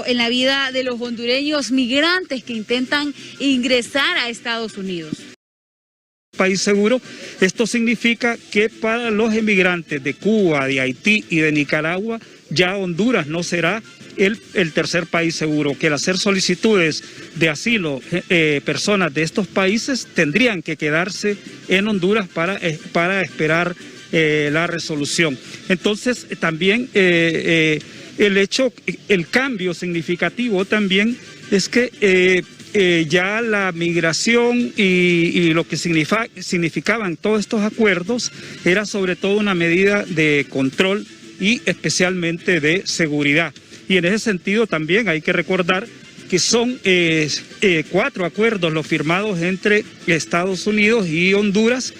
en la vida de los hondureños migrantes que intentan ingresar a Estados Unidos. País seguro, esto significa que para los inmigrantes de Cuba, de Haití y de Nicaragua, ya Honduras no será el tercer país seguro, que al hacer solicitudes de asilo, personas de estos países tendrían que quedarse en Honduras para esperar la resolución. Entonces también el cambio significativo también es que ya la migración y lo que significaban todos estos acuerdos era sobre todo una medida de control y especialmente de seguridad. Y en ese sentido también hay que recordar que son 4 acuerdos los firmados entre Estados Unidos y Honduras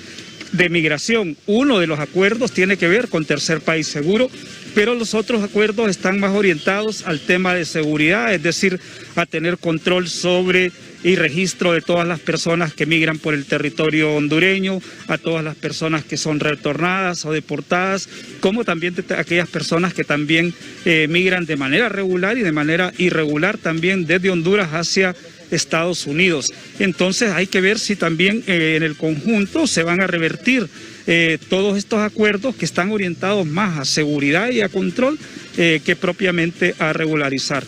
de migración. Uno de los acuerdos tiene que ver con tercer país seguro, pero los otros acuerdos están más orientados al tema de seguridad, es decir, a tener control sobre y registro de todas las personas que migran por el territorio hondureño, a todas las personas que son retornadas o deportadas, como también de aquellas personas que también migran de manera regular y de manera irregular también desde Honduras hacia Estados Unidos. Entonces hay que ver si también en el conjunto se van a revertir todos estos acuerdos que están orientados más a seguridad y a control que propiamente a regularizar.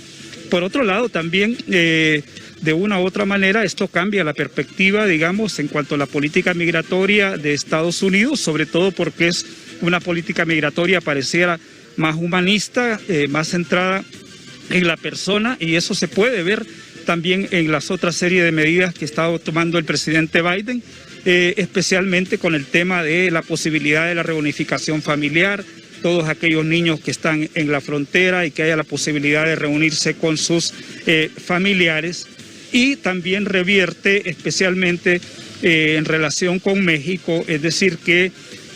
Por otro lado, también de una u otra manera esto cambia la perspectiva, digamos, en cuanto a la política migratoria de Estados Unidos, sobre todo porque es una política migratoria pareciera más humanista, más centrada en la persona, y eso se puede ver también en las otras series de medidas que está tomando el presidente Biden, especialmente con el tema de la posibilidad de la reunificación familiar, todos aquellos niños que están en la frontera y que haya la posibilidad de reunirse con sus familiares, y también revierte especialmente en relación con México, es decir que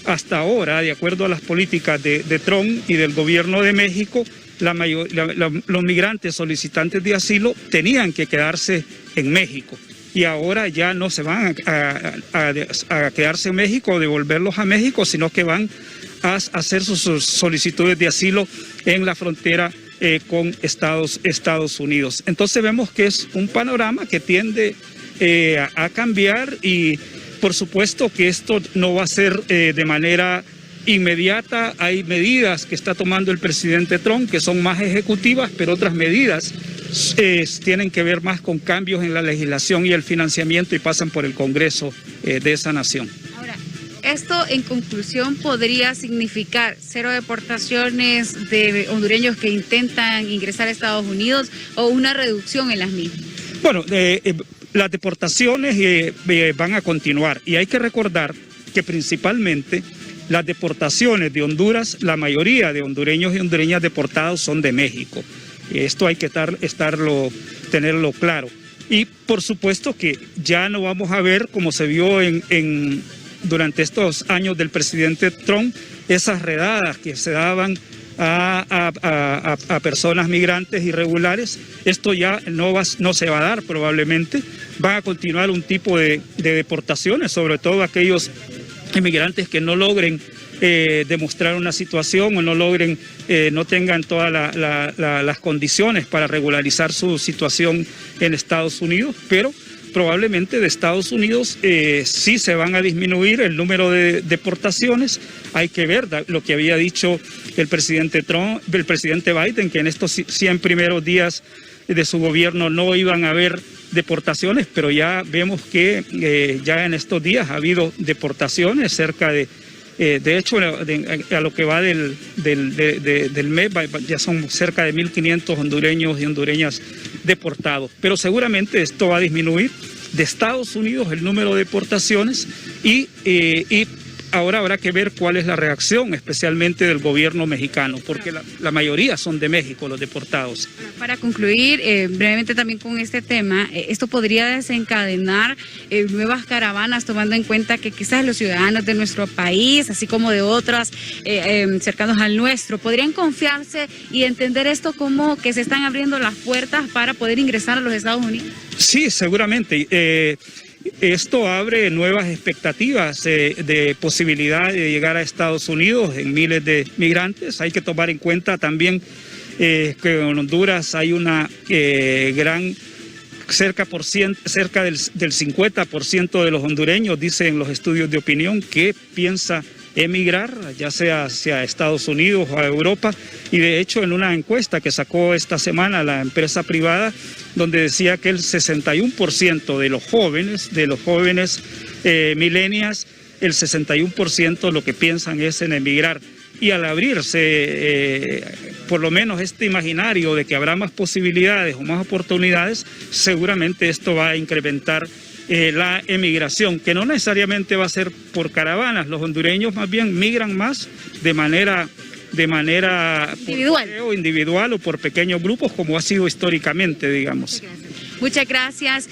hasta ahora, de acuerdo a las políticas de Trump y del gobierno de México, los migrantes solicitantes de asilo tenían que quedarse en México, y ahora ya no se van a quedarse en México o devolverlos a México, sino que van a hacer sus solicitudes de asilo en la frontera con Estados Unidos. Entonces vemos que es un panorama que tiende a cambiar, y por supuesto que esto no va a ser de manera inmediata. Hay medidas que está tomando el presidente Trump que son más ejecutivas, pero otras medidas tienen que ver más con cambios en la legislación y el financiamiento y pasan por el Congreso de esa nación. Esto, en conclusión, podría significar 0 deportaciones de hondureños que intentan ingresar a Estados Unidos o una reducción en las mismas. Bueno, las deportaciones van a continuar, y hay que recordar que principalmente las deportaciones de Honduras, la mayoría de hondureños y hondureñas deportados son de México. Esto hay que tenerlo claro. Y por supuesto que ya no vamos a ver, como se vio durante estos años del presidente Trump, esas redadas que se daban a personas migrantes irregulares. Esto ya no se va a dar probablemente. Van a continuar un tipo de deportaciones, sobre todo aquellos inmigrantes que no logren demostrar una situación o no tengan todas las condiciones para regularizar su situación en Estados Unidos, pero probablemente de Estados Unidos sí se van a disminuir el número de deportaciones. Hay que ver lo que había dicho el presidente Trump, el presidente Biden, que en estos 100 primeros días de su gobierno no iban a haber deportaciones, pero ya vemos que ya en estos días ha habido deportaciones, cerca de hecho, a lo que va del mes, ya son cerca de 1.500 hondureños y hondureñas deportados. Pero seguramente esto va a disminuir de Estados Unidos el número de deportaciones, y ahora habrá que ver cuál es la reacción, especialmente del gobierno mexicano, porque la mayoría son de México los deportados. Para concluir brevemente también con este tema, esto podría desencadenar nuevas caravanas, tomando en cuenta que quizás los ciudadanos de nuestro país, así como de otras cercanos al nuestro, podrían confiarse y entender esto como que se están abriendo las puertas para poder ingresar a los Estados Unidos. Sí, seguramente. Esto abre nuevas expectativas de posibilidad de llegar a Estados Unidos en miles de migrantes. Hay que tomar en cuenta también que en Honduras hay una gran... cerca del 50% de los hondureños, dicen los estudios de opinión, que piensa emigrar, ya sea hacia Estados Unidos o a Europa, y de hecho en una encuesta que sacó esta semana la empresa privada, donde decía que el 61% de los jóvenes millennials, el 61% lo que piensan es en emigrar. Y al abrirse por lo menos este imaginario de que habrá más posibilidades o más oportunidades, seguramente esto va a incrementar la emigración, que no necesariamente va a ser por caravanas. Los hondureños más bien migran más de manera individual o por pequeños grupos, como ha sido históricamente, digamos. Muchas gracias.